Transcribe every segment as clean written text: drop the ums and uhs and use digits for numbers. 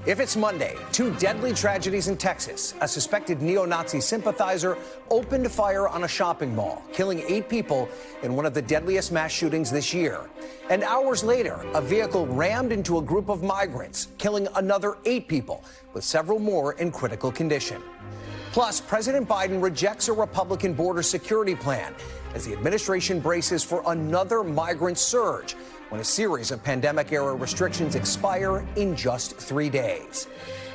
If it's Monday, two deadly tragedies in Texas. A suspected neo-Nazi sympathizer opened fire on a shopping mall, killing 8 people in one of the deadliest mass shootings this year. And hours later, a vehicle rammed into a group of migrants, killing another 8 people, with several more in critical condition. Plus, President Biden rejects a Republican border security plan as the administration braces for another migrant surge when a series of pandemic-era restrictions expire in just 3 days.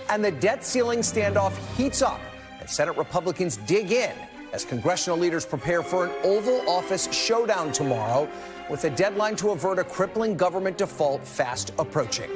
And the debt ceiling standoff heats up as Senate Republicans dig in as congressional leaders prepare for an Oval Office showdown tomorrow, with a deadline to avert a crippling government default fast approaching.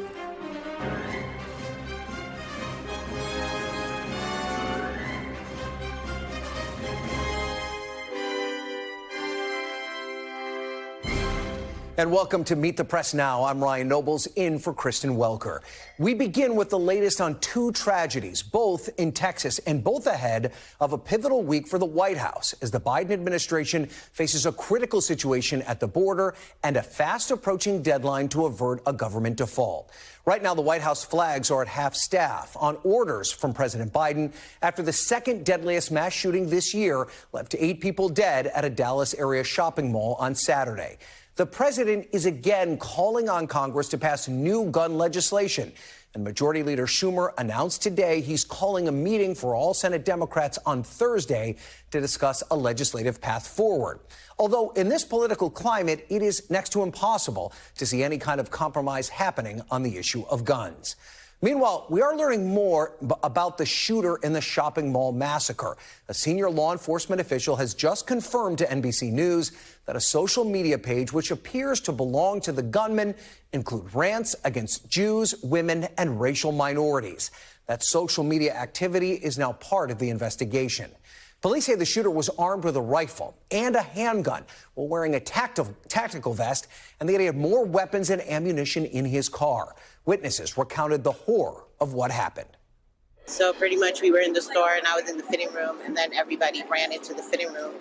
And welcome to Meet the Press Now. I'm Ryan Nobles, in for Kristen Welker. We begin with the latest on 2 tragedies, both in Texas and both ahead of a pivotal week for the White House as the Biden administration faces a critical situation at the border and a fast approaching deadline to avert a government default. Right now, the White House flags are at half staff on orders from President Biden after the second deadliest mass shooting this year left 8 people dead at a Dallas area shopping mall on Saturday. The president is again calling on Congress to pass new gun legislation. And Majority Leader Schumer announced today he's calling a meeting for all Senate Democrats on Thursday to discuss a legislative path forward. Although in this political climate, it is next to impossible to see any kind of compromise happening on the issue of guns. Meanwhile, we are learning more about the shooter in the shopping mall massacre. A senior law enforcement official has just confirmed to NBC News that a social media page which appears to belong to the gunman include rants against Jews, women, and racial minorities. That social media activity is now part of the investigation. Police say the shooter was armed with a rifle and a handgun while wearing a tactical vest, and that he had more weapons and ammunition in his car. Witnesses recounted the horror of what happened. So pretty much we were in the store and I was in the fitting room, and then everybody ran into the fitting room.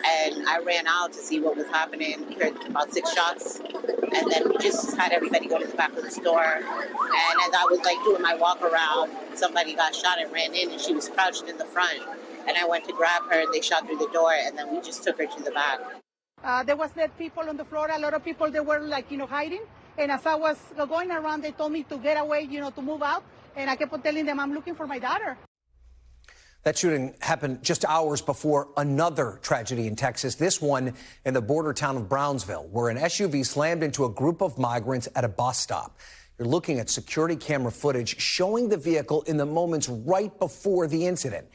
And I ran out to see what was happening. We heard about 6 shots. And then we just had everybody go to the back of the store. And as I was doing my walk around, somebody got shot and ran in, and she was crouched in the front. And I went to grab her, and they shot through the door, and then we just took her to the back. There was dead people on the floor. A lot of people, they were hiding. And as I was going around, they told me to get away, to move out. And I kept on telling them, I'm looking for my daughter. That shooting happened just hours before another tragedy in Texas, this one in the border town of Brownsville, where an SUV slammed into a group of migrants at a bus stop. You're looking at security camera footage showing the vehicle in the moments right before the incident.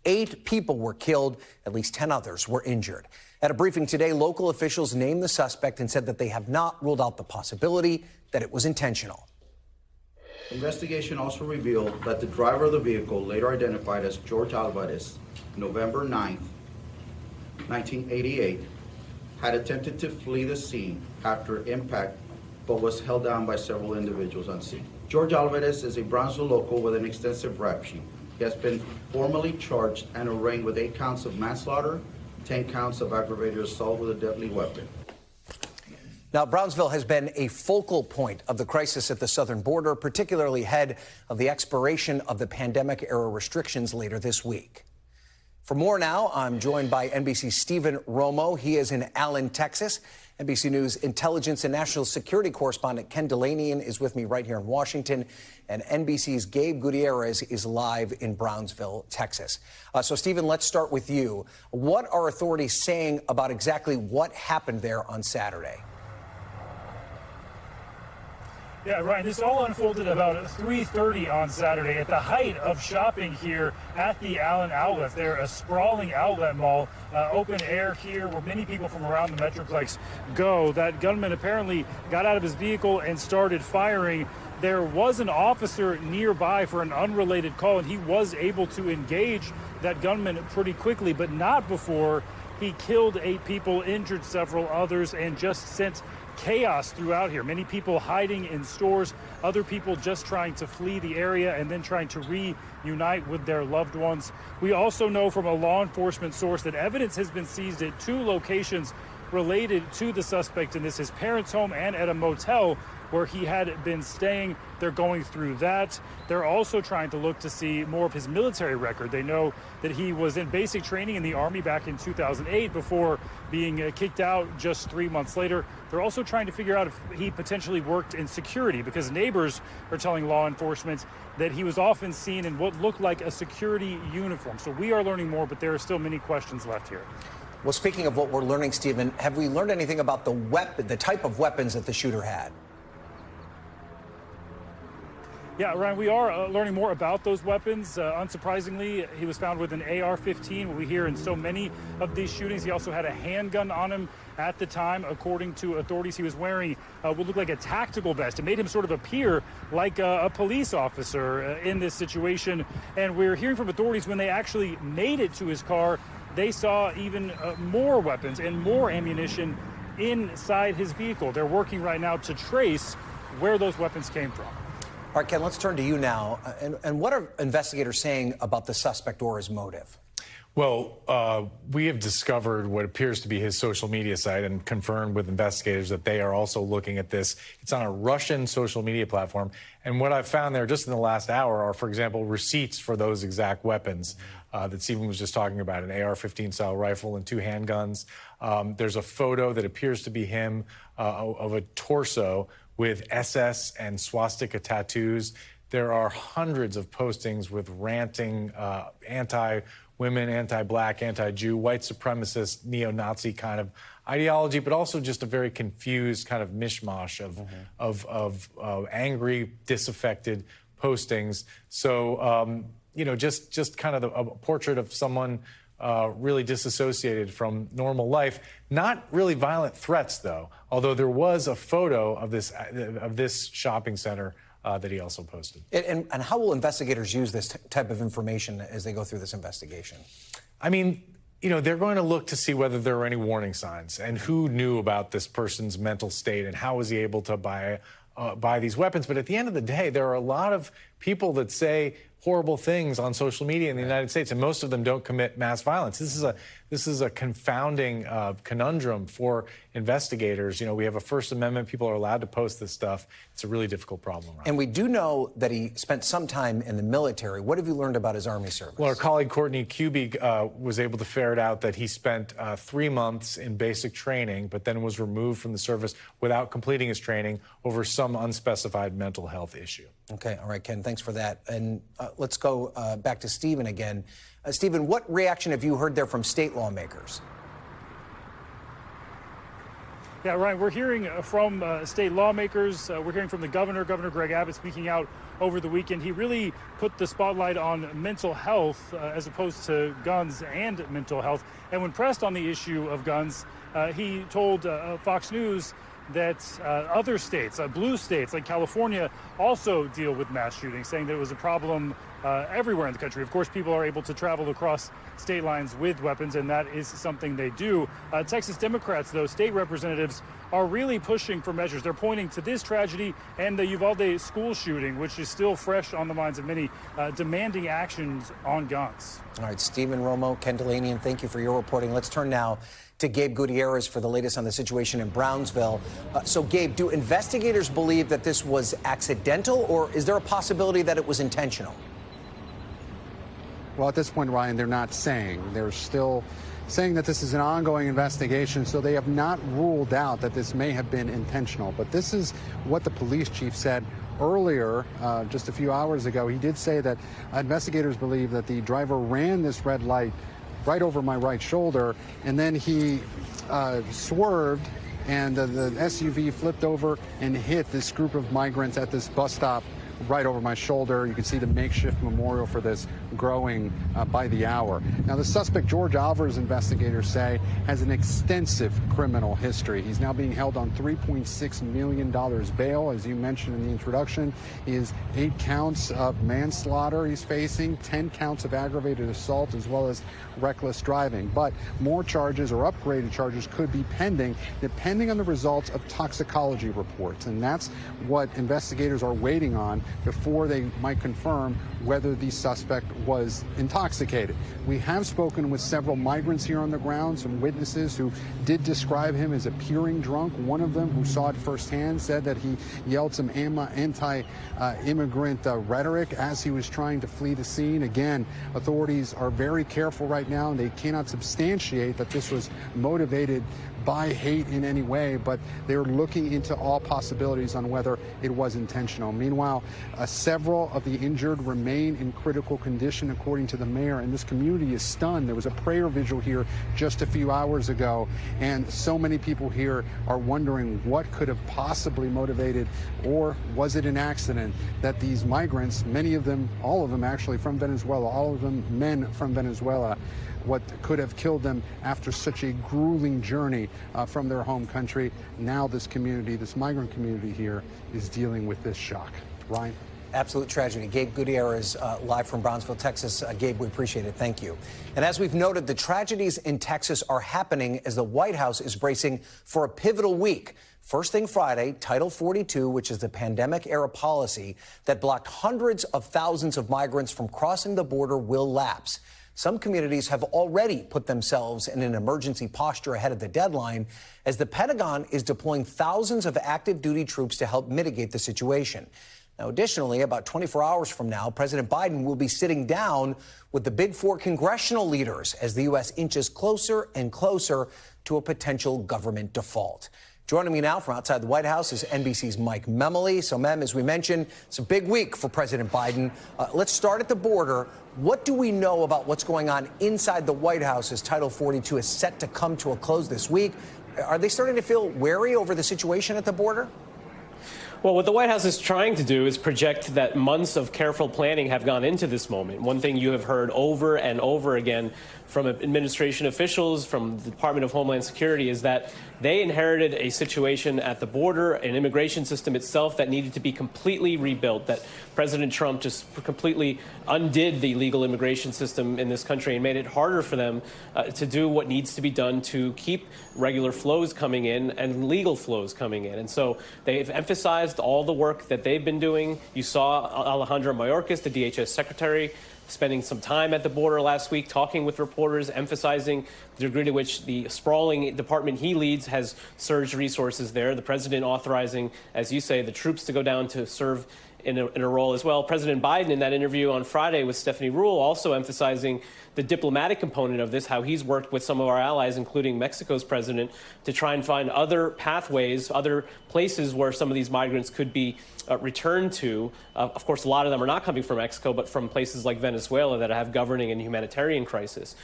8 people were killed, at least 10 others were injured. At a briefing today, local officials named the suspect and said that they have not ruled out the possibility that it was intentional. Investigation also revealed that the driver of the vehicle, later identified as George Alvarez, November 9, 1988, had attempted to flee the scene after impact, but was held down by several individuals on scene. George Alvarez is a Brownsville local with an extensive rap sheet. He has been formally charged and arraigned with 8 counts of manslaughter, 10 counts of aggravated assault with a deadly weapon. Now, Brownsville has been a focal point of the crisis at the southern border, particularly ahead of the expiration of the pandemic-era restrictions later this week. For more now, I'm joined by NBC's Stephen Romo. He is in Allen, Texas. NBC News intelligence and national security correspondent Ken Delanian is with me right here in Washington. And NBC's Gabe Gutierrez is live in Brownsville, Texas. So, Stephen, let's start with you. What are authorities saying about exactly what happened there on Saturday? Yeah, Ryan, this all unfolded about 3:30 on Saturday at the height of shopping here at the Allen Outlet. They're a sprawling outlet mall, open air here where many people from around the Metroplex go. That gunman apparently got out of his vehicle and started firing. There was an officer nearby for an unrelated call, and he was able to engage that gunman pretty quickly, but not before he killed 8 people, injured several others, and just sent chaos throughout here. Many people hiding in stores, other people just trying to flee the area and then trying to reunite with their loved ones. We also know from a law enforcement source that evidence has been seized at 2 locations related to the suspect in this, his parents' home and at a motel where he had been staying. They're going through that. They're also trying to look to see more of his military record. They know that he was in basic training in the Army back in 2008 before being kicked out just 3 months later. They're also trying to figure out if he potentially worked in security, because neighbors are telling law enforcement that he was often seen in what looked like a security uniform. So we are learning more, but there are still many questions left here. Well, speaking of what we're learning, Stephen, have we learned anything about the type of weapons that the shooter had? Yeah, Ryan, we are learning more about those weapons. Unsurprisingly, he was found with an AR-15, what we hear in so many of these shootings. He also had a handgun on him at the time. According to authorities, he was wearing what looked like a tactical vest. It made him sort of appear like a police officer in this situation. And we're hearing from authorities when they actually made it to his car, they saw even more weapons and more ammunition inside his vehicle. They're working right now to trace where those weapons came from. All right, Ken, let's turn to you now. And what are investigators saying about the suspect or his motive? Well, we have discovered what appears to be his social media site and confirmed with investigators that they are also looking at this. It's on a Russian social media platform. And what I've found there just in the last hour are, for example, receipts for those exact weapons that Stephen was just talking about, an AR-15 style rifle and 2 handguns. There's a photo that appears to be him of a torso with SS and swastika tattoos. There are hundreds of postings with ranting anti-women, anti-black, anti-Jew, white supremacist, neo-Nazi kind of ideology, but also just a very confused kind of mishmash of angry, disaffected postings. So, you know, just kind of a portrait of someone really disassociated from normal life. Not really violent threats, though, although there was a photo of this shopping center that he also posted. And how will investigators use this type of information as they go through this investigation? I mean, you know, they're going to look to see whether there are any warning signs and who knew about this person's mental state and how was he able to buy these weapons. But at the end of the day, there are a lot of people that say horrible things on social media in the United States, and most of them don't commit mass violence. This is a confounding conundrum for investigators. You know, we have a First Amendment. People are allowed to post this stuff. It's a really difficult problem. And we do know that he spent some time in the military. What have you learned about his Army service? Well, our colleague Courtney Kyiv was able to ferret out that he spent 3 months in basic training, but then was removed from the service without completing his training over some unspecified mental health issue. Okay. All right, Ken, thanks for that. And let's go back to Stephen again. Stephen, what reaction have you heard there from state lawmakers? Yeah, Ryan, we're hearing from state lawmakers. We're hearing from the governor, Governor Greg Abbott, speaking out over the weekend. He really put the spotlight on mental health as opposed to guns and mental health. And when pressed on the issue of guns, he told Fox News that other states, blue states like California, also deal with mass shootings, saying that it was a problem everywhere in the country. Of course, people are able to travel across state lines with weapons, and that is something they do. Texas Democrats, though, state representatives, are really pushing for measures. They're pointing to this tragedy and the Uvalde school shooting, which is still fresh on the minds of many, demanding actions on guns. All right, Stephen Romo, Ken Delaney, and thank you for your reporting. Let's turn now to Gabe Gutierrez for the latest on the situation in Brownsville. So, Gabe, do investigators believe that this was accidental, or is there a possibility that it was intentional? Well, at this point, Ryan, they're not saying. They're still saying that this is an ongoing investigation, so they have not ruled out that this may have been intentional. But this is what the police chief said earlier, just a few hours ago. He did say that investigators believe that the driver ran this red light right over my right shoulder, and then he swerved, and the SUV flipped over and hit this group of migrants at this bus stop right over my shoulder. You can see the makeshift memorial for this growing by the hour. Now, the suspect, George Alvarez, investigators say, has an extensive criminal history. He's now being held on $3.6 million bail. As you mentioned in the introduction, he has 8 counts of manslaughter he's facing, 10 counts of aggravated assault, as well as reckless driving. But more charges or upgraded charges could be pending, depending on the results of toxicology reports. And that's what investigators are waiting on. before they might confirm whether the suspect was intoxicated. We have spoken with several migrants here on the ground, some witnesses who did describe him as appearing drunk. One of them, who saw it firsthand, said that he yelled some anti-immigrant rhetoric as he was trying to flee the scene. Again, authorities are very careful right now, and they cannot substantiate that this was motivated by hate in any way, but they're looking into all possibilities on whether it was intentional. Meanwhile, several of the injured remain in critical condition, according to the mayor, and this community is stunned. There was a prayer vigil here just a few hours ago, and so many people here are wondering what could have possibly motivated, or was it an accident that these migrants, many of them, all of them actually from Venezuela, all of them men from Venezuela, what could have killed them after such a grueling journey from their home country. Now this community, this migrant community here, is dealing with this shock. Ryan? Absolute tragedy. Gabe Gutierrez live from Brownsville, Texas. Gabe, we appreciate it. Thank you. And as we've noted, the tragedies in Texas are happening as the White House is bracing for a pivotal week. First thing Friday, Title 42, which is the pandemic-era policy that blocked hundreds of thousands of migrants from crossing the border, will lapse. Some communities have already put themselves in an emergency posture ahead of the deadline, as the Pentagon is deploying thousands of active duty troops to help mitigate the situation. Now, additionally, about 24 hours from now, President Biden will be sitting down with the Big Four congressional leaders as the U.S. inches closer and closer to a potential government default. Joining me now from outside the White House is NBC's Mike Memoli. So, Mem, as we mentioned, it's a big week for President Biden. Let's start at the border. What do we know about what's going on inside the White House as Title 42 is set to come to a close this week? Are they starting to feel wary over the situation at the border? Well, what the White House is trying to do is project that months of careful planning have gone into this moment. One thing you have heard over and over again from administration officials, from the Department of Homeland Security, is that they inherited a situation at the border, an immigration system itself that needed to be completely rebuilt, that President Trump just completely undid the legal immigration system in this country and made it harder for them to do what needs to be done to keep regular flows coming in and legal flows coming in. And so they've emphasized all the work that they've been doing. You saw Alejandro Mayorkas, the DHS secretary, spending some time at the border last week, talking with reporters, emphasizing the degree to which the sprawling department he leads has surged resources there. The president authorizing, as you say, the troops to go down to serve in a role as well. President Biden, in that interview on Friday with Stephanie Ruhle, also emphasizing the diplomatic component of this, how he's worked with some of our allies, including Mexico's president, to try and find other pathways, other places where some of these migrants could be returned to. Of course, a lot of them are not coming from Mexico, but from places like Venezuela that have governing and humanitarian crisis.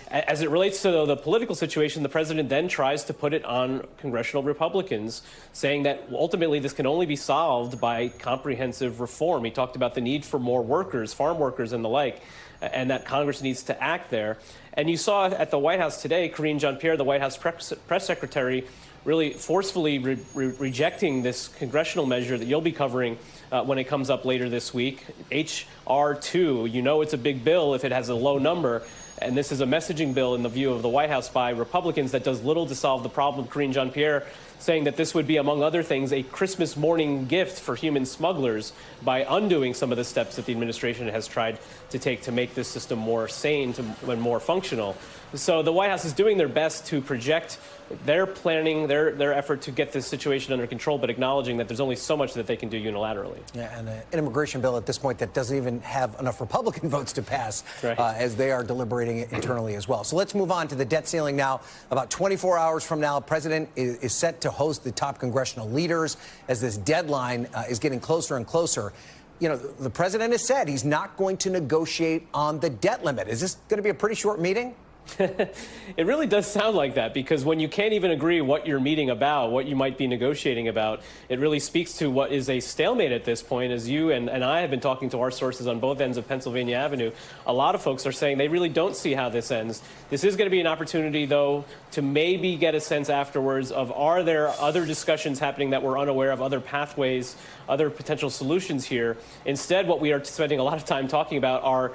As it relates to the political situation, the president then tries to put it on congressional Republicans, saying that ultimately this can only be solved by comprehensive reform. He talked about the need for more workers, farm workers and the like, and that Congress needs to act there. And you saw at the White House today, Karine Jean-Pierre, the White House press secretary, really forcefully rejecting this congressional measure that you'll be covering when it comes up later this week, H.R. 2. You know it's a big bill if it has a low number. And this is a messaging bill in the view of the White House by Republicans that does little to solve the problem. Karine Jean-Pierre saying that this would be, among other things, a Christmas morning gift for human smugglers by undoing some of the steps that the administration has tried to take to make this system more sane and more functional. So the White House is doing their best to project their planning, their effort to get this situation under control, but acknowledging that there's only so much that they can do unilaterally. Yeah, and an immigration bill at this point that doesn't even have enough Republican votes to pass, right, as they are deliberating it internally as well. So let's move on to the debt ceiling now. About 24 hours from now, the president is set to host the top congressional leaders as this deadline is getting closer and closer. You know, the president has said he's not going to negotiate on the debt limit. Is this going to be a pretty short meeting? It really does sound like that, because when you can't even agree what you're meeting about, what you might be negotiating about, it really speaks to what is a stalemate at this point. As you and I have been talking to our sources on both ends of Pennsylvania Avenue, a lot of folks are saying they really don't see how this ends. This is going to be an opportunity, though, to maybe get a sense afterwards of, are there other discussions happening that we're unaware of, other pathways, other potential solutions here? Instead, what we are spending a lot of time talking about are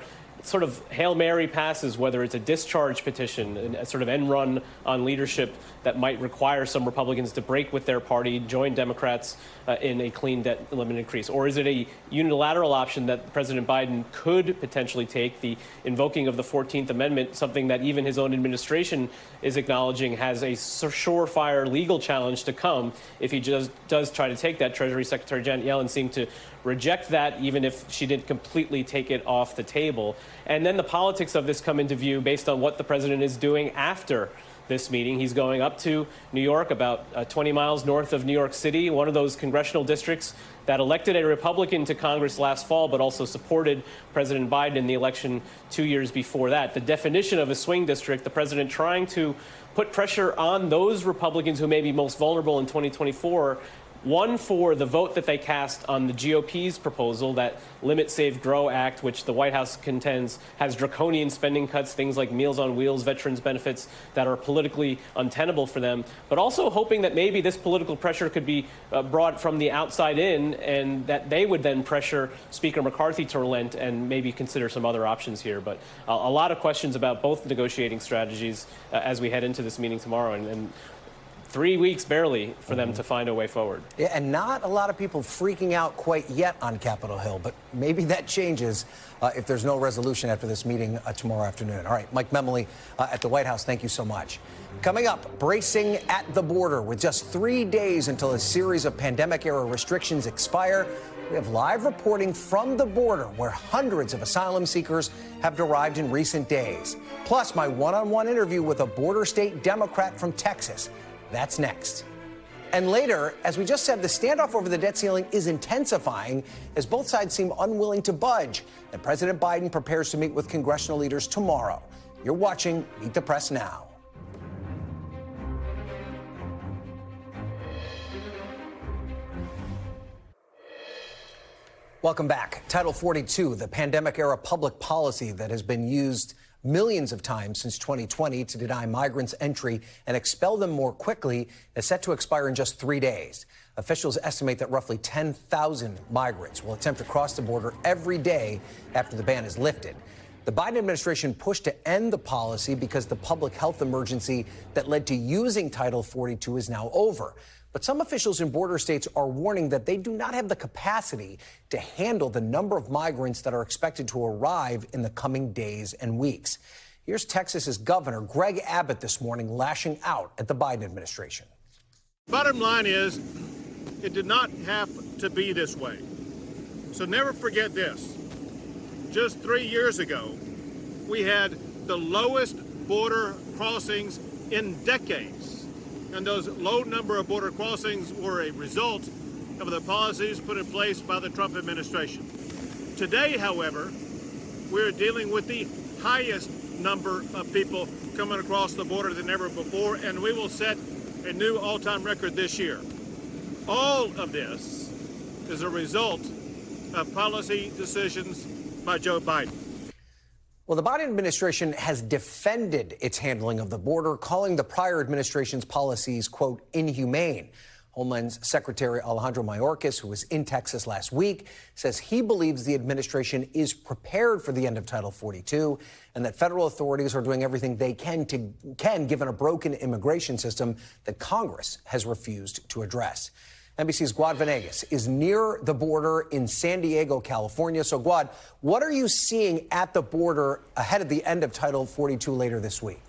sort of Hail Mary passes, whether it's a discharge petition, a sort of end run on leadership that might require some Republicans to break with their party, join Democrats in a clean debt limit increase? Or is it a unilateral option that President Biden could potentially take, the invoking of the 14th Amendment, something that even his own administration is acknowledging has a surefire legal challenge to come if he just does try to take that? Treasury Secretary Janet Yellen seemed to reject that, even if she didn't completely take it off the table. And then the politics of this come into view based on what the president is doing after this meeting. He's going up to New York, about 20 miles north of New York City, one of those congressional districts that elected a Republican to Congress last fall, but also supported President Biden in the election 2 years before that. The definition of a swing district, the president trying to put pressure on those Republicans who may be most vulnerable in 2024, one, for the vote that they cast on the GOP's proposal, that Limit, Save, Grow Act, which the White House contends has draconian spending cuts, things like Meals on Wheels, veterans benefits that are politically untenable for them, but also hoping that maybe this political pressure could be brought from the outside in, and that they would then pressure Speaker McCarthy to relent and maybe consider some other options here. But a lot of questions about both negotiating strategies as we head into this meeting tomorrow. And 3 weeks barely for them to find a way forward. Yeah, and not a lot of people freaking out quite yet on Capitol Hill, but maybe that changes if there's no resolution after this meeting tomorrow afternoon. All right, Mike Memoli at the White House, thank you so much. Coming up, bracing at the border with just 3 days until a series of pandemic-era restrictions expire. We have live reporting from the border where hundreds of asylum seekers have arrived in recent days. Plus, my one-on-one interview with a border state Democrat from Texas. That's next. And later, as we just said, the standoff over the debt ceiling is intensifying as both sides seem unwilling to budge. And President Biden prepares to meet with congressional leaders tomorrow. You're watching Meet the Press Now. Welcome back. Title 42, the pandemic-era public policy that has been used millions of times since 2020 to deny migrants entry and expel them more quickly, is set to expire in just 3 days. Officials estimate that roughly 10,000 migrants will attempt to cross the border every day after the ban is lifted. The Biden administration pushed to end the policy because the public health emergency that led to using Title 42 is now over. But some officials in border states are warning that they do not have the capacity to handle the number of migrants that are expected to arrive in the coming days and weeks. Here's Texas's Governor Greg Abbott this morning lashing out at the Biden administration. Bottom line is, it did not have to be this way. So never forget this. Just 3 years ago, we had the lowest border crossings in decades. And those low number of border crossings were a result of the policies put in place by the Trump administration. Today, however, we're dealing with the highest number of people coming across the border than ever before, and we will set a new all-time record this year. All of this is a result of policy decisions by Joe Biden. Well, the Biden administration has defended its handling of the border, calling the prior administration's policies, quote, inhumane. Homeland Secretary Alejandro Mayorkas, who was in Texas last week, says he believes the administration is prepared for the end of Title 42 and that federal authorities are doing everything they can given a broken immigration system that Congress has refused to address. NBC's Guad Venegas is near the border in San Diego, California. So, Guad, what are you seeing at the border ahead of the end of Title 42 later this week?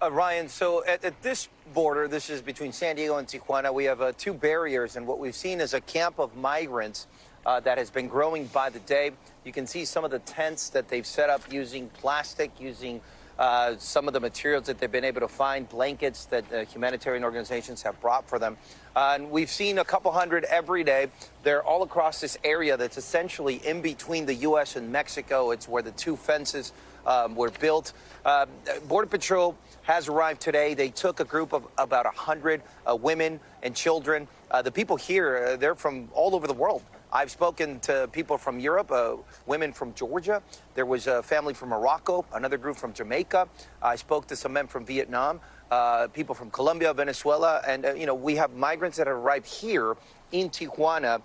Ryan, so at this border, this is between San Diego and Tijuana, we have two barriers, and what we've seen is a camp of migrants that has been growing by the day. You can see some of the tents that they've set up using plastic, using some of the materials that they've been able to find, blankets that humanitarian organizations have brought for them. And we've seen a couple hundred every day. They're all across this area that's essentially in between the U.S. and Mexico. It's where the two fences were built. Border Patrol has arrived today. They took a group of about 100 women and children. The people here, they're from all over the world. I've spoken to people from Europe, women from Georgia. There was a family from Morocco, another group from Jamaica. I spoke to some men from Vietnam, people from Colombia, Venezuela. And, we have migrants that have arrived here in Tijuana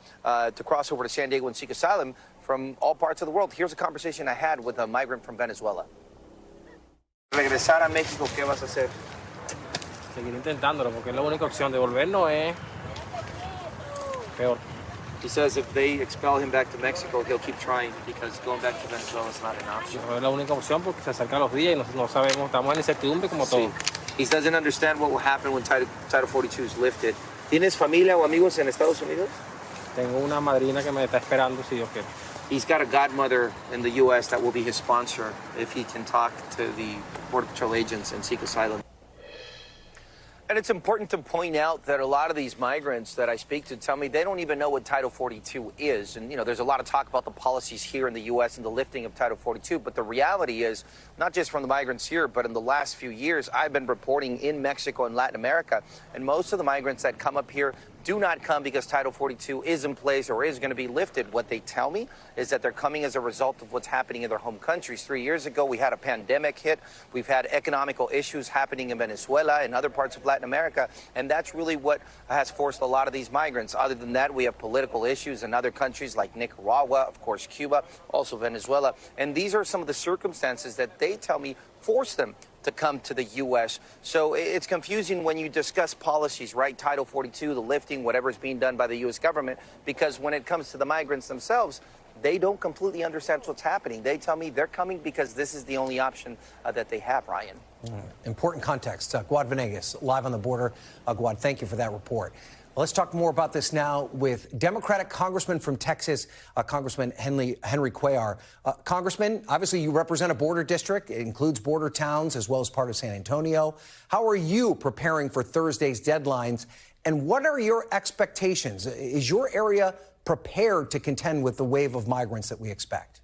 to cross over to San Diego and seek asylum from all parts of the world. Here's a conversation I had with a migrant from Venezuela. Regresar a México, ¿qué vas a hacer? Seguir intentándolo, porque es la única opción. Devolvernos es peor. He says if they expel him back to Mexico, he'll keep trying because going back to Venezuela is not an option. Es la única opción porque se acercan los días y no sabemos, estamos en incertidumbre como todo. He doesn't understand what will happen when Title 42 is lifted. ¿Tienes familia o amigos en Estados Unidos? Tengo una madrina que me está esperando si Dios quiere. He's got a godmother in the U.S. that will be his sponsor if he can talk to the Border Patrol agents and seek asylum. And it's important to point out that a lot of these migrants that I speak to tell me they don't even know what Title 42 is. And, you know, there's a lot of talk about the policies here in the U.S. and the lifting of Title 42. But the reality is, not just from the migrants here, but in the last few years, I've been reporting in Mexico and Latin America. And most of the migrants that come up here do not come because Title 42 is in place or is going to be lifted. What they tell me is that they're coming as a result of what's happening in their home countries. 3 years ago, we had a pandemic hit. We've had economical issues happening in Venezuela and other parts of Latin America. And that's really what has forced a lot of these migrants. Other than that, we have political issues in other countries like Nicaragua, of course, Cuba, also Venezuela. And these are some of the circumstances that they tell me force them to come to the U.S. So it's confusing when you discuss policies, right? Title 42, the lifting, whatever is being done by the U.S. government, because when it comes to the migrants themselves, they don't completely understand what's happening. They tell me they're coming because this is the only option that they have, Ryan. Important context. Guad Venegas, live on the border. Guad, thank you for that report. Well, let's talk more about this now with Democratic Congressman from Texas, Congressman Henry Cuellar. Congressman, obviously you represent a border district. It includes border towns as well as part of San Antonio. How are you preparing for Thursday's deadlines? And what are your expectations? Is your area prepared to contend with the wave of migrants that we expect?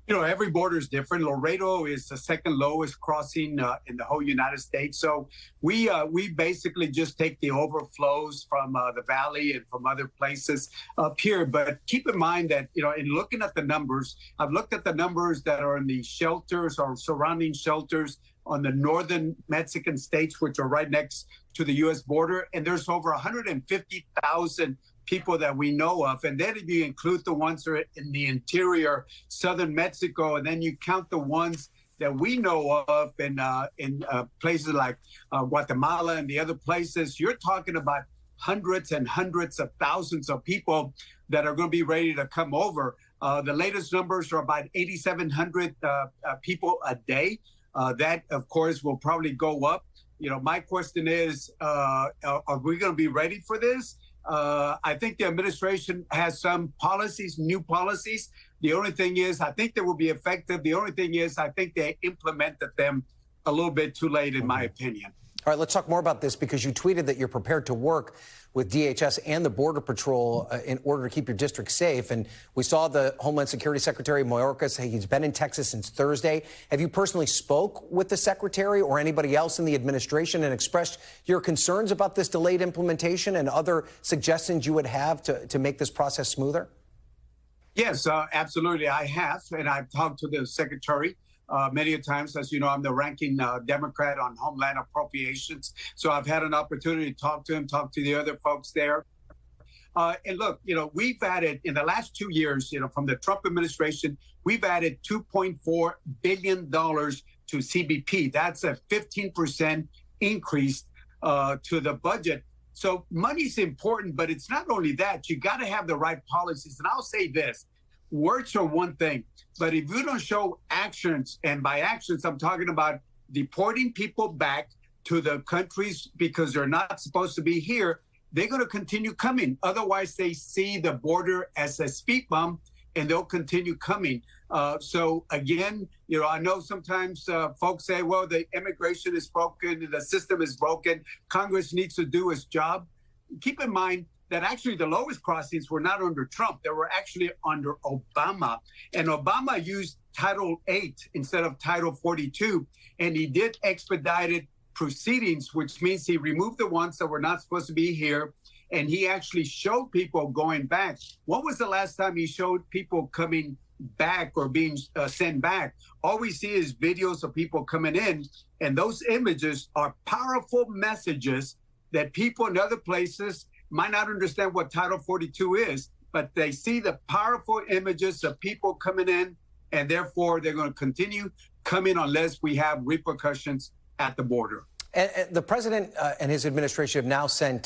You know, every border is different. Laredo is the second lowest crossing in the whole United States. So we basically just take the overflows from the valley and from other places up here. But keep in mind that, you know, in looking at the numbers, I've looked at the numbers that are in the shelters or surrounding shelters on the northern Mexican states, which are right next to the U.S. border. And there's over 150,000 people that we know of. And then if you include the ones that are in the interior, southern Mexico, and then you count the ones that we know of in places like Guatemala and the other places, you're talking about hundreds and hundreds of thousands of people that are going to be ready to come over. The latest numbers are about 8,700 people a day. That, of course, will probably go up. You know, my question is, are we going to be ready for this? I think the administration has some policies, new policies. The only thing is, I think they will be effective. The only thing is, I think they implemented them a little bit too late, in my opinion. All right, let's talk more about this because you tweeted that you're prepared to work with DHS and the Border Patrol in order to keep your district safe. And we saw the Homeland Security Secretary Mayorkas say he's been in Texas since Thursday. Have you personally spoke with the secretary or anybody else in the administration and expressed your concerns about this delayed implementation and other suggestions you would have to make this process smoother? Yes, absolutely. I have. And I've talked to the secretary many times. As you know, I'm the ranking Democrat on Homeland Appropriations. So I've had an opportunity to talk to him, talk to the other folks there. And look, you know, we've added in the last 2 years, you know, from the Trump administration, we've added $2.4 billion to CBP. That's a 15% increase to the budget. So money's important, but it's not only that. You got to have the right policies. And I'll say this. Words are one thing, but if you don't show actions, and by actions, I'm talking about deporting people back to the countries because they're not supposed to be here, they're going to continue coming. Otherwise, they see the border as a speed bump, and they'll continue coming. So again, you know, I know sometimes folks say, well, the immigration is broken, the system is broken, Congress needs to do its job. Keep in mind that actually the lowest crossings were not under Trump. They were actually under Obama. And Obama used Title 8 instead of Title 42. And he did expedited proceedings, which means he removed the ones that were not supposed to be here. And he actually showed people going back. When was the last time he showed people coming back or being sent back? All we see is videos of people coming in. And those images are powerful messages that people in other places might not understand what Title 42 is, but they see the powerful images of people coming in, and therefore they're going to continue coming unless we have repercussions at the border. And the president and his administration have now sent,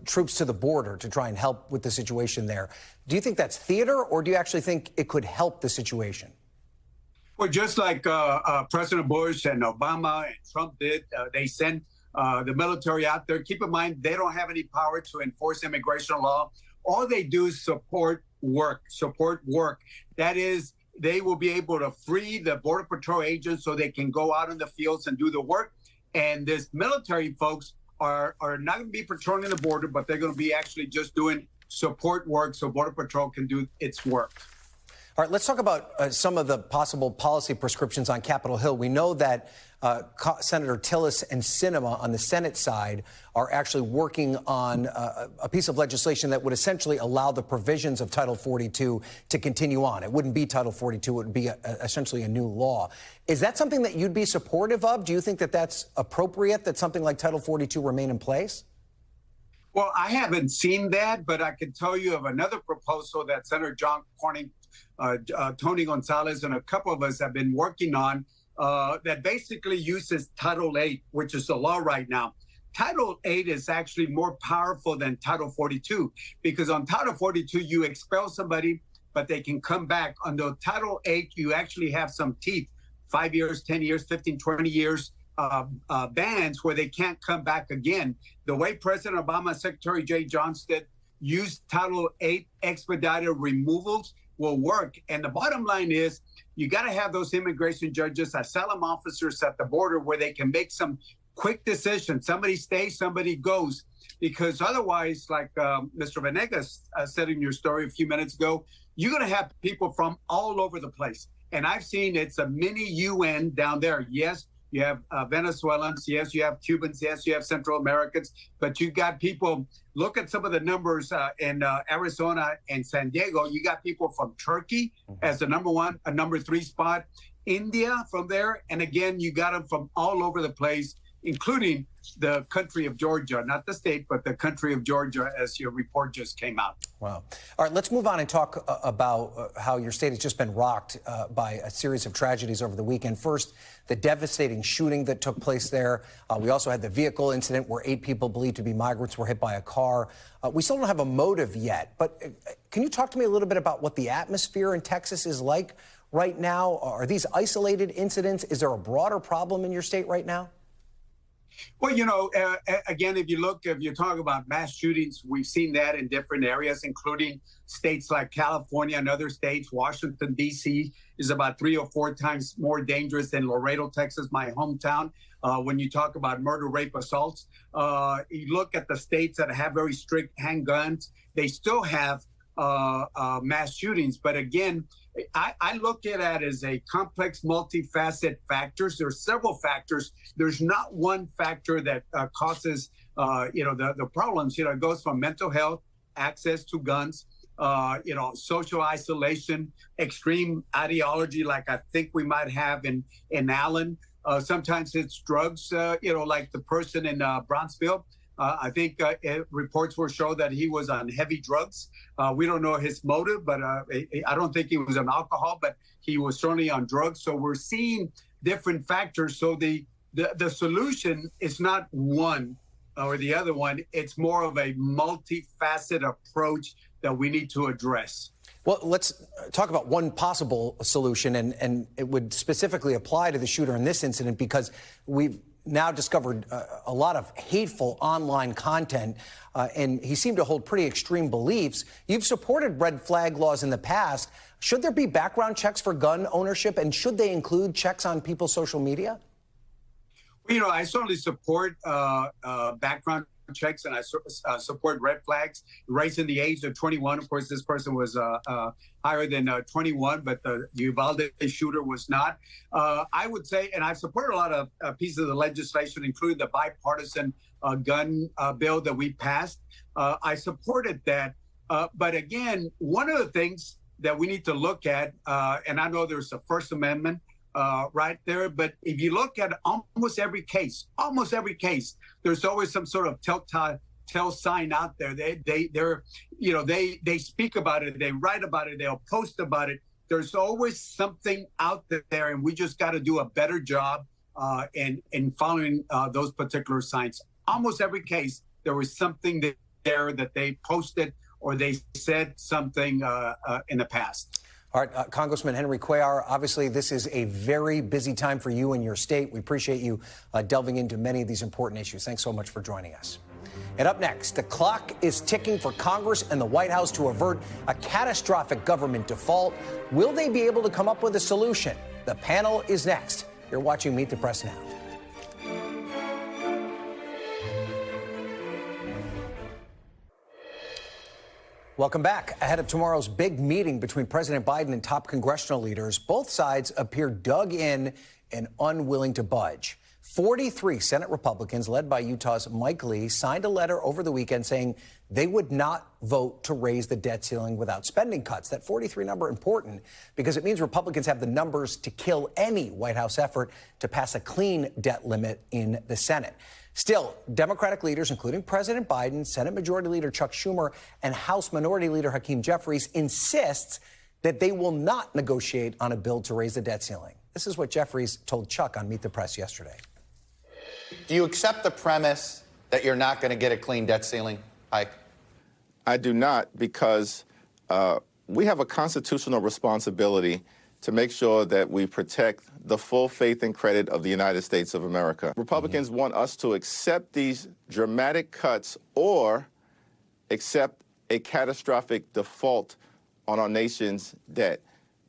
troops to the border to try and help with the situation there. Do you think that's theater, or do you actually think it could help the situation? Well, just like President Bush and Obama and Trump did, they sent the military out there. Keep in mind, they don't have any power to enforce immigration law. All they do is support work. That is, they will be able to free the Border Patrol agents so they can go out in the fields and do the work. And this military folks are not going to be patrolling the border, but they're going to be actually just doing support work so Border Patrol can do its work. All right, let's talk about some of the possible policy prescriptions on Capitol Hill. We know that Senator Tillis and Sinema on the Senate side are actually working on a piece of legislation that would essentially allow the provisions of Title 42 to continue on. It wouldn't be Title 42. It would be essentially a new law. Is that something that you'd be supportive of? Do you think that that's appropriate, that something like Title 42 remain in place? Well, I haven't seen that, but I can tell you of another proposal that Senator John Cornyn, Tony Gonzalez, and a couple of us have been working on that basically uses Title 8, which is the law right now. Title 8 is actually more powerful than Title 42 because on Title 42, you expel somebody, but they can come back. Under Title 8, you actually have some teeth, 5 years, 10 years, 15, 20 years. Bans where they can't come back again. The way President Obama and Secretary Jay Johnston used Title 8 expedited removals will work. And the bottom line is you got to have those immigration judges, asylum officers at the border where they can make some quick decisions. Somebody stays, somebody goes. Because otherwise, like Mr. Venegas said in your story a few minutes ago, you're going to have people from all over the place. And I've seen it's a mini UN down there. Yes, you have Venezuelans. Yes, you have Cubans. Yes, you have Central Americans. But you got people, look at some of the numbers in Arizona and San Diego. You got people from Turkey as the number 1, a number 3 spot. India from there. And again, you got them from all over the place, including the country of Georgia, not the state, but the country of Georgia, as your report just came out. Wow. All right, let's move on and talk about how your state has just been rocked by a series of tragedies over the weekend. First, the devastating shooting that took place there. We also had the vehicle incident where 8 people believed to be migrants were hit by a car. We still don't have a motive yet, but can you talk to me a little bit about what the atmosphere in Texas is like right now? Are these isolated incidents? Is there a broader problem in your state right now? Well, you know, again, if you're talking about mass shootings, we've seen that in different areas, including states like California and other states. Washington, D.C. is about 3 or 4 times more dangerous than Laredo, Texas, my hometown. When you talk about murder, rape, assaults, you look at the states that have very strict handguns, they still have mass shootings. But again, I look at it as a complex, multifaceted factors. There are several factors. There's not one factor that causes, the problems. You know, it goes from mental health, access to guns, social isolation, extreme ideology, like I think we might have in Allen. Sometimes it's drugs, like the person in Brownsville. I think reports will show that he was on heavy drugs. We don't know his motive, but I don't think he was on alcohol, but he was certainly on drugs. So we're seeing different factors. So the solution is not one or the other one. It's more of a multifaceted approach that we need to address. Well, let's talk about one possible solution, and it would specifically apply to the shooter in this incident because we've now discovered a lot of hateful online content, and he seemed to hold pretty extreme beliefs. You've supported red flag laws in the past. Should there be background checks for gun ownership, and should they include checks on people's social media? Well, you know, I certainly support background checks, and I support red flags, raising the age of 21. Of course, this person was higher than 21, but the Uvalde shooter was not. I would say, and I've supported a lot of pieces of the legislation, including the bipartisan gun bill that we passed. I supported that. But again, one of the things that we need to look at, and I know there's a First Amendment right there. But if you look at almost every case, there's always some sort of tell sign out there. They're they speak about it, they write about it, they'll post about it. There's always something out there, and we just got to do a better job in following those particular signs. Almost every case, there was something there that they posted or they said something in the past. All right, Congressman Henry Cuellar, obviously this is a very busy time for you and your state. We appreciate you delving into many of these important issues. Thanks so much for joining us. And up next, the clock is ticking for Congress and the White House to avert a catastrophic government default. Will they be able to come up with a solution? The panel is next. You're watching Meet the Press Now. Welcome back. Ahead of tomorrow's big meeting between President Biden and top congressional leaders, both sides appear dug in and unwilling to budge. 43 Senate Republicans, led by Utah's Mike Lee, signed a letter over the weekend saying they would not vote to raise the debt ceiling without spending cuts. That 43 number important because it means Republicans have the numbers to kill any White House effort to pass a clean debt limit in the Senate. Still, Democratic leaders, including President Biden, Senate Majority Leader Chuck Schumer, and House Minority Leader Hakeem Jeffries, insists that they will not negotiate on a bill to raise the debt ceiling. This is what Jeffries told Chuck on Meet the Press yesterday. Do you accept the premise that you're not going to get a clean debt ceiling hike? I do not, because we have a constitutional responsibility to make sure that we protect the full faith and credit of the United States of America. Republicans want us to accept these dramatic cuts or accept a catastrophic default on our nation's debt.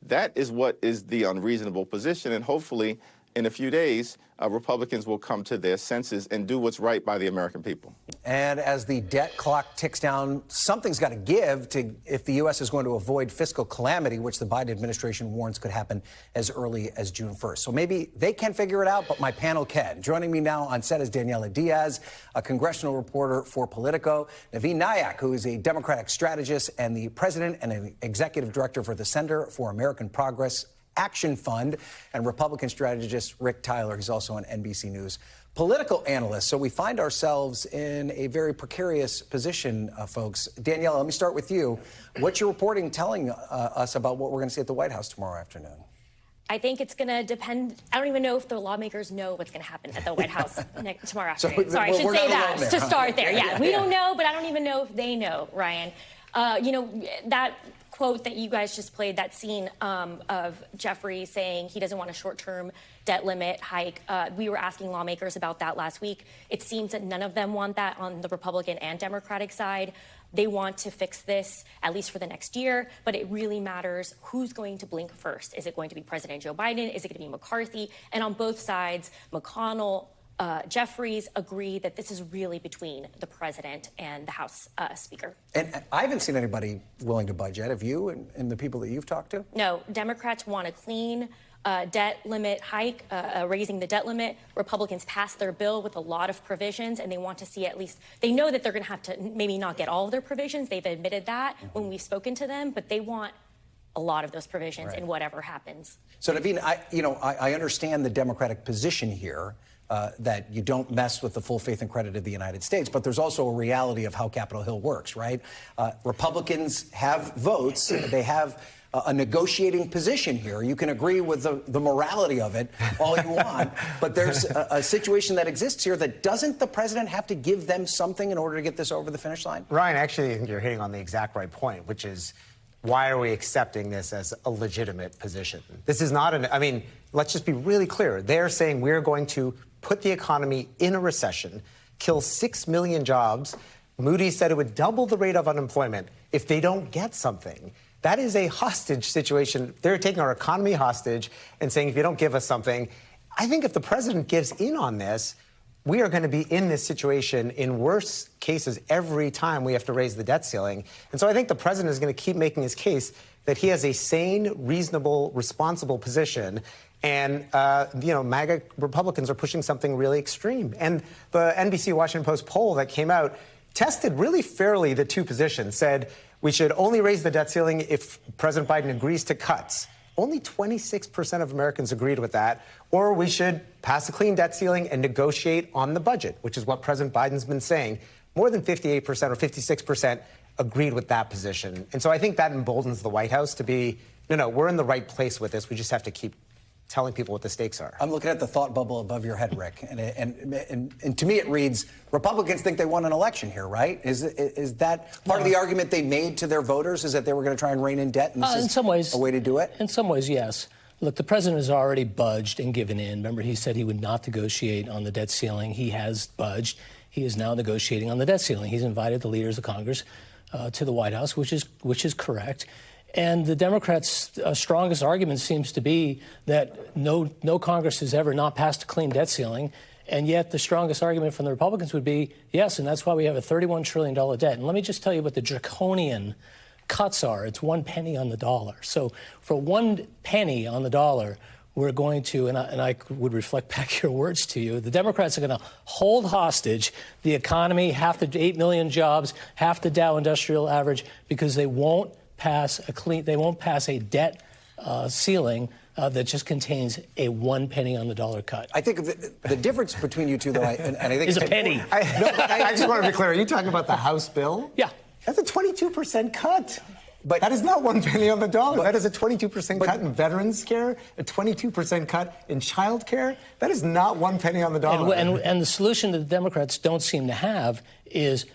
That is what is the unreasonable position, and hopefully in a few days, Republicans will come to their senses and do what's right by the American people. And as the debt clock ticks down, something's got to give if the U.S. is going to avoid fiscal calamity, which the Biden administration warns could happen as early as June 1st. So maybe they can't figure it out, but my panel can. Joining me now on set is Daniela Diaz, a congressional reporter for Politico, Naveen Nayak, who is a Democratic strategist and the president and an executive director for the Center for American Progress Action Fund, and Republican strategist Rick Tyler. He's also an NBC News political analyst. So we find ourselves in a very precarious position, folks. Danielle, let me start with you. What's your reporting telling us about what we're going to see at the White House tomorrow afternoon? I think it's going to depend. I don't even know if the lawmakers know what's going to happen at the White House tomorrow afternoon. Sorry, I should say that to start there. Yeah, we don't know, but I don't even know if they know, Ryan. That quote that you guys just played, that scene of Jeffrey saying he doesn't want a short-term debt limit hike. We were asking lawmakers about that last week. It seems that none of them want that on the Republican and Democratic side. They want to fix this, at least for the next year, but it really matters who's going to blink first. Is it going to be President Joe Biden? Is it going to be McCarthy? And on both sides, McConnell, Jeffries agree that this is really between the president and the House Speaker. And I haven't seen anybody willing to budge yet. Have you and the people that you've talked to? No, Democrats want a clean debt limit hike, raising the debt limit. Republicans passed their bill with a lot of provisions, and they want to see at least, they know that they're going to have to maybe not get all of their provisions. They've admitted that when we've spoken to them, but they want a lot of those provisions in whatever happens. So, Naveen, I understand the Democratic position here. That you don't mess with the full faith and credit of the United States. But there's also a reality of how Capitol Hill works, right? Republicans have votes. They have a negotiating position here. You can agree with the morality of it all you want. But there's a situation that exists here that doesn't the president have to give them something in order to get this over the finish line? Ryan, actually, I think you're hitting on the exact right point, which is why are we accepting this as a legitimate position? This is not let's just be really clear. They're saying we're going to put the economy in a recession, kill 6 million jobs. Moody's said it would double the rate of unemployment if they don't get something. That is a hostage situation. They're taking our economy hostage and saying, if you don't give us something, I think if the president gives in on this, we are going to be in this situation in worse cases every time we have to raise the debt ceiling. And so I think the president is going to keep making his case that he has a sane, reasonable, responsible position. And, MAGA Republicans are pushing something really extreme. And the NBC Washington Post poll that came out tested really fairly the two positions, said we should only raise the debt ceiling if President Biden agrees to cuts. Only 26% of Americans agreed with that. Or we should pass a clean debt ceiling and negotiate on the budget, which is what President Biden's been saying. more than 58% or 56% agreed with that position. And so I think that emboldens the White House to be, no, we're in the right place with this. We just have to keep telling people what the stakes are. I'm looking at the thought bubble above your head, Rick, and to me it reads, Republicans think they won an election here, right? Is that part of the argument they made to their voters, is that they were going to try and rein in debt, and this is in some ways, a way to do it? In some ways, yes. Look, the president has already budged and given in. Remember, he said he would not negotiate on the debt ceiling. He has budged. He is now negotiating on the debt ceiling. He's invited the leaders of Congress to the White House, which is correct. And the Democrats' strongest argument seems to be that no Congress has ever not passed a clean debt ceiling. And yet the strongest argument from the Republicans would be, yes, and that's why we have a $31 trillion debt. And let me just tell you what the draconian cuts are. It's 1 penny on the dollar. So for 1 penny on the dollar, we're going to, and I would reflect back your words to you, the Democrats are going to hold hostage the economy, half the 8 million jobs, half the Dow Industrial Average, because they won't pass a debt ceiling that just contains a 1 penny on the dollar cut. I think the difference between you two, though, and I think is a penny. I just want to be clear. Are you talking about the House bill? Yeah. That's a 22% cut. But that is not 1 penny on the dollar. That is a 22% cut in veterans care, a 22% cut in child care. That is not 1 penny on the dollar. And the solution that the Democrats don't seem to have is,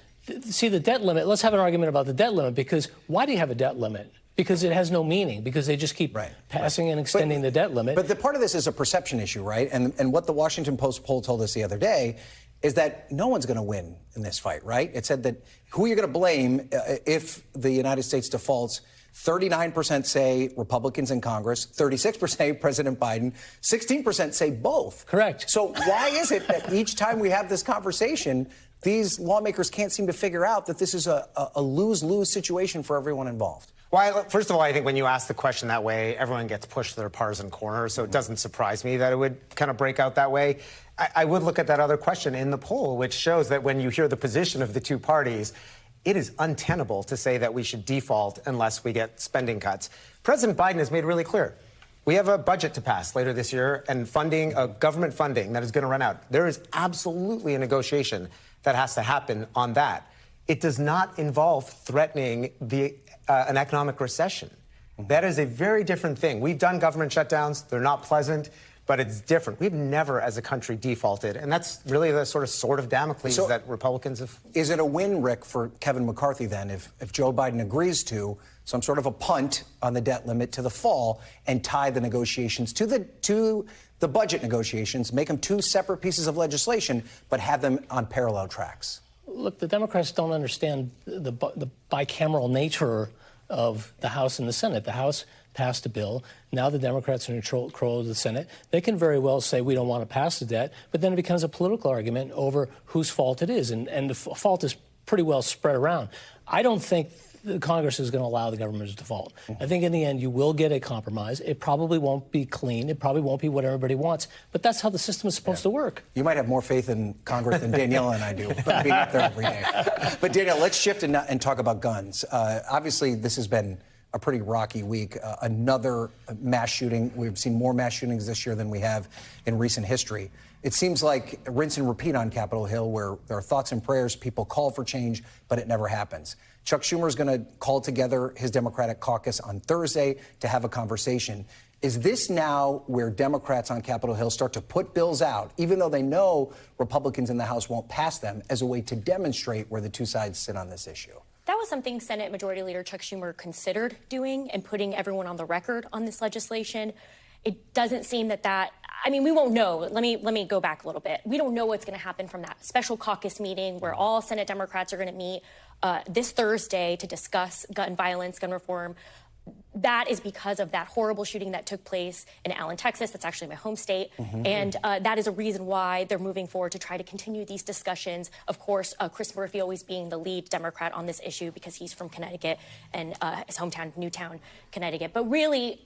see, the debt limit. Let's have an argument about the debt limit, because why do you have a debt limit? Because it has no meaning, because they just keep passing and extending the debt limit. But the part of this is a perception issue, right? And what the Washington Post poll told us the other day is that no one's going to win in this fight, right? It said that who you're going to blame if the United States defaults, 39% say Republicans in Congress, 36% say President Biden, 16% say both. Correct. So why is it that each time we have this conversation, these lawmakers can't seem to figure out that this is a lose-lose situation for everyone involved? Well, first of all, I think when you ask the question that way, everyone gets pushed to their partisan corner, so it doesn't surprise me that it would kind of break out that way. I would look at that other question in the poll, which shows that when you hear the position of the two parties, it is untenable to say that we should default unless we get spending cuts. President Biden has made it really clear. We have a budget to pass later this year and funding, government funding that is going to run out. There is absolutely a negotiation that has to happen on that. It does not involve threatening an economic recession. That is a very different thing. We've done government shutdowns. They're not pleasant, but it's different. We've never, as a country, defaulted. And that's really the sort of sword of Damocles that Republicans have. Is it a win, Rick, for Kevin McCarthy, then, if Joe Biden agrees to some sort of a punt on the debt limit to the fall and tie the negotiations to the budget negotiations, make them two separate pieces of legislation, but have them on parallel tracks? Look, the Democrats don't understand the bicameral nature of the House and the Senate. The House passed a bill. Now the Democrats are in control of the Senate. They can very well say we don't want to pass the debt, but then it becomes a political argument over whose fault it is, and the fault is pretty well spread around. I don't think the Congress is going to allow the government to default. I think in the end you will get a compromise. It probably won't be clean. It probably won't be what everybody wants. But that's how the system is supposed to work. You might have more faith in Congress than Danielle and I do, but being up there every day. But Danielle, let's shift and talk about guns. Obviously, this has been a pretty rocky week. Another mass shooting. We've seen more mass shootings this year than we have in recent history. It seems like rinse and repeat on Capitol Hill, where there are thoughts and prayers, people call for change, but it never happens. Chuck Schumer is going to call together his Democratic caucus on Thursday to have a conversation. Is this now where Democrats on Capitol Hill start to put bills out, even though they know Republicans in the House won't pass them, as a way to demonstrate where the two sides sit on this issue? That was something Senate Majority Leader Chuck Schumer considered doing and putting everyone on the record on this legislation. It doesn't seem that I mean, we won't know. Let me go back a little bit. We don't know what's going to happen from that special caucus meeting where all Senate Democrats are going to meet this Thursday to discuss gun violence, gun reform. That is because of that horrible shooting that took place in Allen, Texas. That's actually my home state. And that is a reason why they're moving forward to try to continue these discussions. Of course, Chris Murphy always being the lead Democrat on this issue because he's from Connecticut and his hometown, Newtown, Connecticut. But really,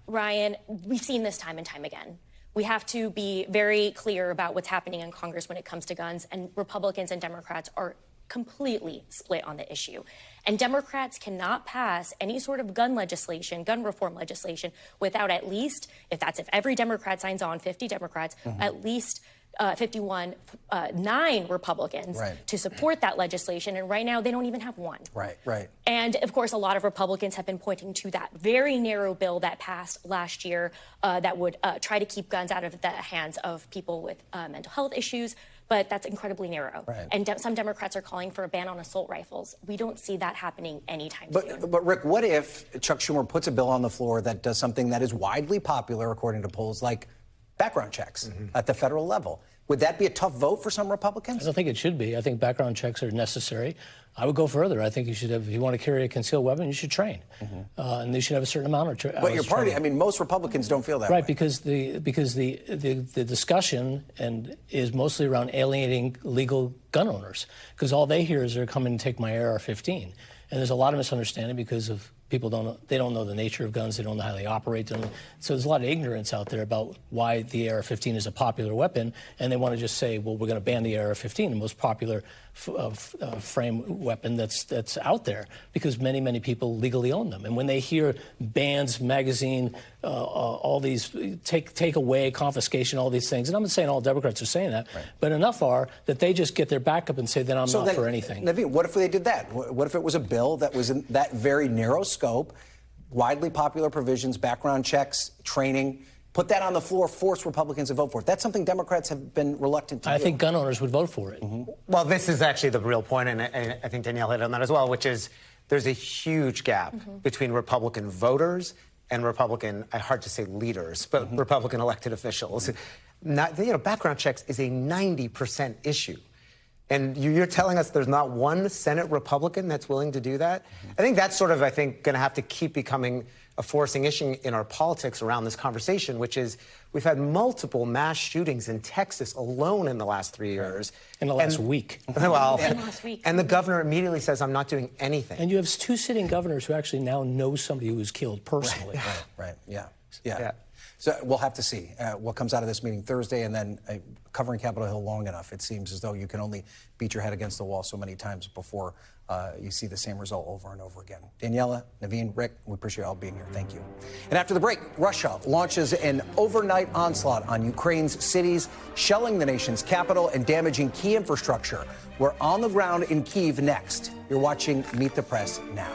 Ryan, we've seen this time and time again. We have to be very clear about what's happening in Congress when it comes to guns, and Republicans and Democrats are completely split on the issue. And Democrats cannot pass any sort of gun legislation, gun reform legislation, without at least, if every Democrat signs on, 50 Democrats, at least 9 Republicans to support that legislation, and right now they don't even have one. Right. And of course, a lot of Republicans have been pointing to that very narrow bill that passed last year that would try to keep guns out of the hands of people with mental health issues. But that's incredibly narrow. And some Democrats are calling for a ban on assault rifles. We don't see that happening anytime soon. But Rick, what if Chuck Schumer puts a bill on the floor that does something that is widely popular, according to polls, like background checks at the federal level? Would that be a tough vote for some Republicans? I don't think it should be. I think background checks are necessary. I would go further. I think you should have, if you want to carry a concealed weapon, you should train. And you should have a certain amount of training. But your party, I mean, most Republicans don't feel that way. Right, because the discussion is mostly around alienating legal gun owners, because all they hear is they're coming to take my AR-15. And there's a lot of misunderstanding because of people don't know the nature of guns, they don't know how they operate them. So there's a lot of ignorance out there about why the AR-15 is a popular weapon, and they want to just say, well, we're going to ban the AR-15, the most popular frame weapon that's out there, because many people legally own them. And when they hear bans, magazine, all these take away, confiscation, all these things, and I'm not saying all Democrats are saying that, but enough are that they just get their back up and say that I'm not for anything. Naveen, what if they did that? What if it was a bill that was in that very narrow scope, widely popular provisions, background checks, training? Put that on the floor, force Republicans to vote for it. That's something Democrats have been reluctant to do. I think gun owners would vote for it. Well, this is actually the real point, and I think Danielle hit on that as well, which is there's a huge gap between Republican voters and Republican, hard to say leaders, but Republican elected officials. Background checks is a 90% issue. And you're telling us there's not one Senate Republican that's willing to do that? I think that's sort of, going to have to keep becoming a forcing issue in our politics around this conversation, which is we've had multiple mass shootings in Texas alone in the last 3 years. In the last week. Well, and the governor immediately says, I'm not doing anything. And you have 2 sitting governors who actually now know somebody who was killed personally. Yeah. So we'll have to see what comes out of this meeting Thursday, and then covering Capitol Hill long enough, it seems as though you can only beat your head against the wall so many times before you see the same result over and over again. Daniela, Naveen, Rick, we appreciate you all being here. Thank you. And after the break, Russia launches an overnight onslaught on Ukraine's cities, shelling the nation's capital and damaging key infrastructure. We're on the ground in Kyiv next. You're watching Meet the Press now.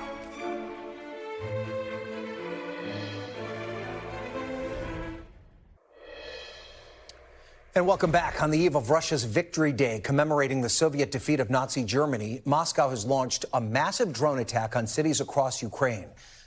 And welcome back. On the eve of Russia's Victory Day, commemorating the Soviet defeat of Nazi Germany, Moscow has launched a massive drone attack on cities across Ukraine.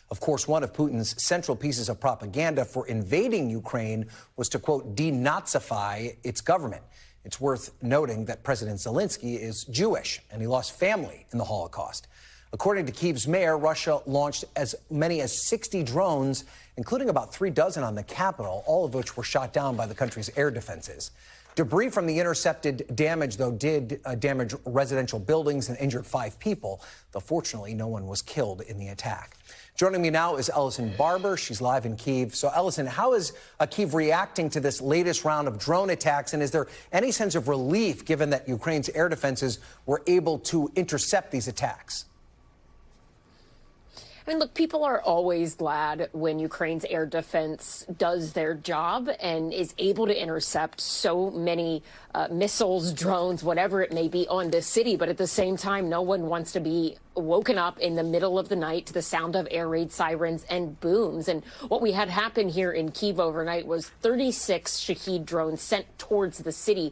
Of course, one of Putin's central pieces of propaganda for invading Ukraine was to, quote, denazify its government. It's worth noting that President Zelensky is Jewish, and he lost family in the Holocaust. According to Kyiv's mayor, Russia launched as many as 60 drones, including about 3 dozen on the capital, all of which were shot down by the country's air defenses. Debris from the intercepted damage, though, did damage residential buildings and injured 5 people, though fortunately no one was killed in the attack. Joining me now is Ellison Barber. She's live in Kyiv. So, Ellison, how is Kyiv reacting to this latest round of drone attacks? And is there any sense of relief given that Ukraine's air defenses were able to intercept these attacks? I mean, look, people are always glad when Ukraine's air defense does their job and is able to intercept so many missiles, drones, whatever it may be on this city. But at the same time, no one wants to be woken up in the middle of the night to the sound of air raid sirens and booms. And what we had happen here in Kyiv overnight was 36 Shahed drones sent towards the city.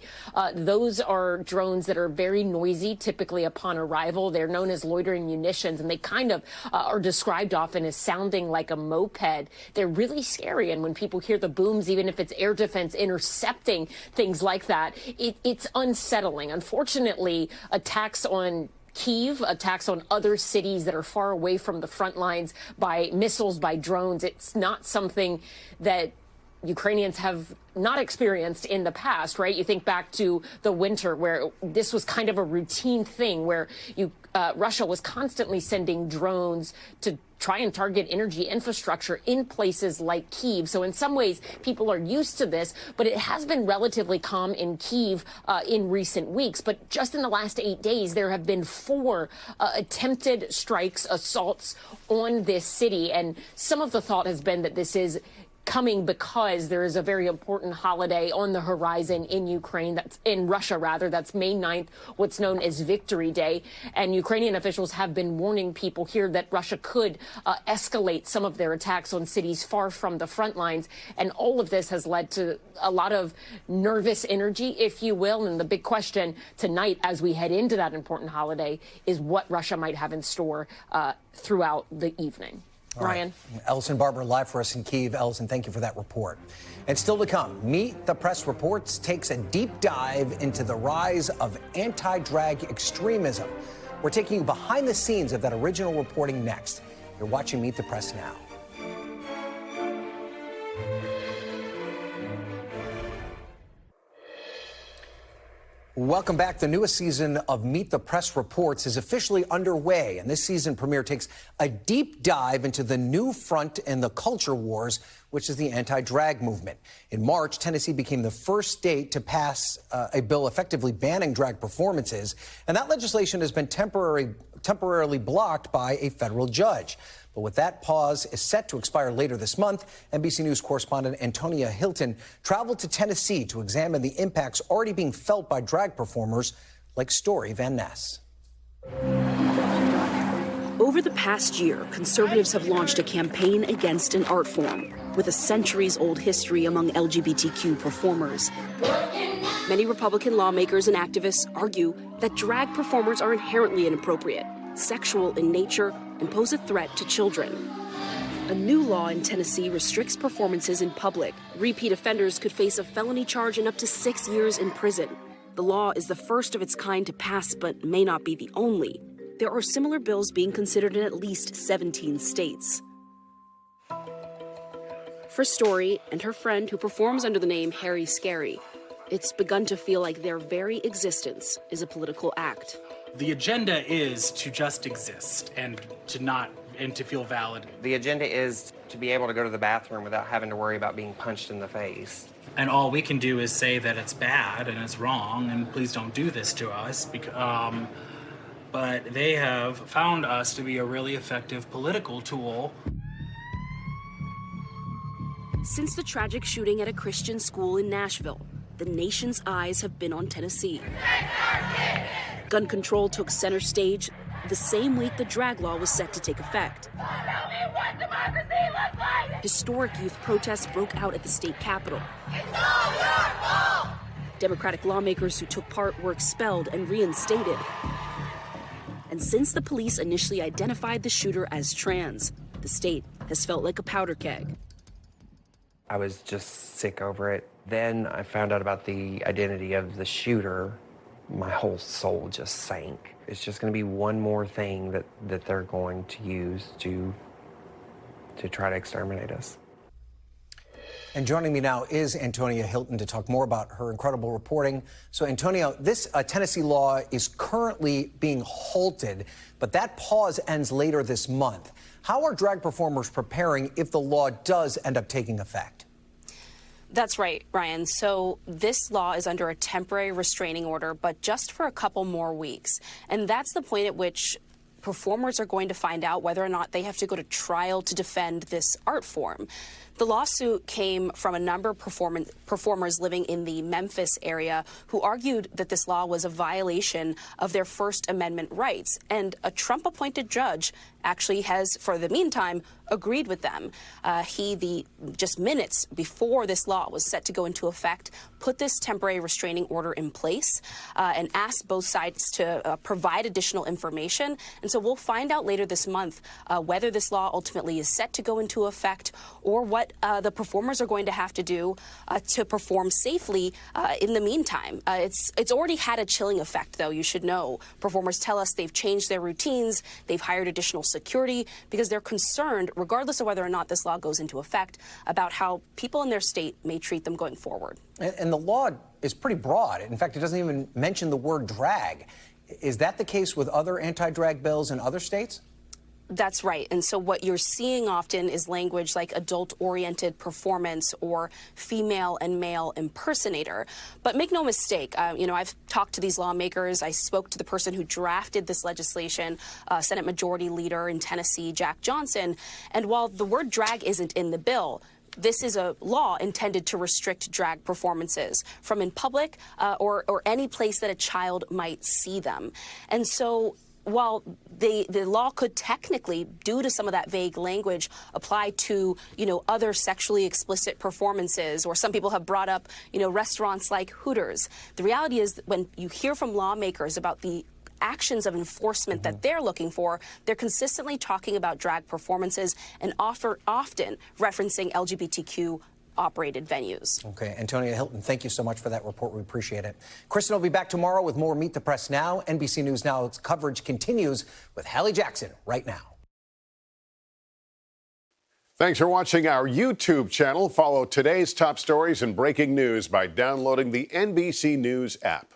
Those are drones that are very noisy, typically upon arrival. They're known as loitering munitions, and they kind of are described often as sounding like a moped. They're really scary. And when people hear the booms, even if it's air defense intercepting things like that, it's unsettling. Unfortunately, attacks on Kyiv, attacks on other cities that are far away from the front lines by missiles, by drones, it's not something that Ukrainians have not experienced in the past, right? You think back to the winter where this was kind of a routine thing where Russia was constantly sending drones to try and target energy infrastructure in places like Kyiv. So in some ways, people are used to this, but it has been relatively calm in Kyiv in recent weeks. But just in the last 8 days, there have been 4 attempted strikes, assaults on this city. And some of the thought has been that this is coming because there is a very important holiday on the horizon in Ukraine, that's in Russia rather, that's May 9th, what's known as Victory Day. And Ukrainian officials have been warning people here that Russia could escalate some of their attacks on cities far from the front lines. And all of this has led to a lot of nervous energy, if you will. And the big question tonight, as we head into that important holiday, is what Russia might have in store throughout the evening. Ryan. Right. Ellison Barber live for us in Kyiv. Ellison, thank you for that report. And still to come, Meet the Press Reports takes a deep dive into the rise of anti-drag extremism. We're taking you behind the scenes of that original reporting next. You're watching Meet the Press now. Welcome back. The newest season of Meet the Press Reports is officially underway, and this season premiere takes a deep dive into the new front in the culture wars, which is the anti-drag movement. In March, Tennessee became the first state to pass a bill effectively banning drag performances, and that legislation has been temporarily blocked by a federal judge. But with that pause is set to expire later this month, NBC News correspondent Antonia Hilton traveled to Tennessee to examine the impacts already being felt by drag performers like Story Van Ness. Over the past year, conservatives have launched a campaign against an art form with a centuries-old history among LGBTQ performers. Many Republican lawmakers and activists argue that drag performers are inherently inappropriate, sexual in nature, and pose a threat to children. A new law in Tennessee restricts performances in public. Repeat offenders could face a felony charge and up to 6 years in prison. The law is the first of its kind to pass, but may not be the only. There are similar bills being considered in at least 17 states. For Story and her friend who performs under the name Harry Scary, it's begun to feel like their very existence is a political act. The agenda is to just exist and to feel valid. The agenda is to be able to go to the bathroom without having to worry about being punched in the face. And all we can do is say that it's bad and it's wrong and please don't do this to us. But they have found us to be a really effective political tool. Since the tragic shooting at a Christian school in Nashville, the nation's eyes have been on Tennessee. Gun control took center stage the same week the drag law was set to take effect. Historic youth protests broke out at the state capitol. Democratic lawmakers who took part were expelled and reinstated. And since the police initially identified the shooter as trans, the state has felt like a powder keg. I was just sick over it. Then I found out about the identity of the shooter. My whole soul just sank. It's just going to be one more thing that they're going to use to try to exterminate us. And joining me now is Antonia Hilton to talk more about her incredible reporting. So, Antonia, this Tennessee law is currently being halted, but that pause ends later this month. How are drag performers preparing if the law does end up taking effect? That's right, Ryan. So this law is under a temporary restraining order, but just for a couple more weeks. And that's the point at which performers are going to find out whether or not they have to go to trial to defend this art form. The lawsuit came from a number of performers living in the Memphis area who argued that this law was a violation of their First Amendment rights. And a Trump-appointed judge actually has, for the meantime, agreed with them. Just minutes before this law was set to go into effect, put this temporary restraining order in place and asked both sides to provide additional information. And so we'll find out later this month whether this law ultimately is set to go into effect or what the performers are going to have to do to perform safely in the meantime. It's already had a chilling effect, though, you should know. Performers tell us they've changed their routines, they've hired additional security because they're concerned, regardless of whether or not this law goes into effect, about how people in their state may treat them going forward. And the law is pretty broad. In fact, it doesn't even mention the word drag. Is that the case with other anti-drag bills in other states? That's right. And so what you're seeing often is language like adult-oriented performance or female and male impersonator. But make no mistake, I've talked to these lawmakers. I spoke to the person who drafted this legislation, Senate Majority Leader in Tennessee, Jack Johnson. And while the word drag isn't in the bill, this is a law intended to restrict drag performances from in public or any place that a child might see them. And so while the law could technically, due to some of that vague language, apply to, other sexually explicit performances, or some people have brought up, restaurants like Hooters, the reality is that when you hear from lawmakers about the actions of enforcement that they're looking for, they're consistently talking about drag performances and often referencing LGBTQ operated venues. Okay, Antonia Hilton, thank you so much for that report. We appreciate it. Kristen will be back tomorrow with more Meet the Press Now. NBC News Now's coverage continues with Hallie Jackson right now. Thanks for watching our YouTube channel. Follow today's top stories and breaking news by downloading the NBC News app.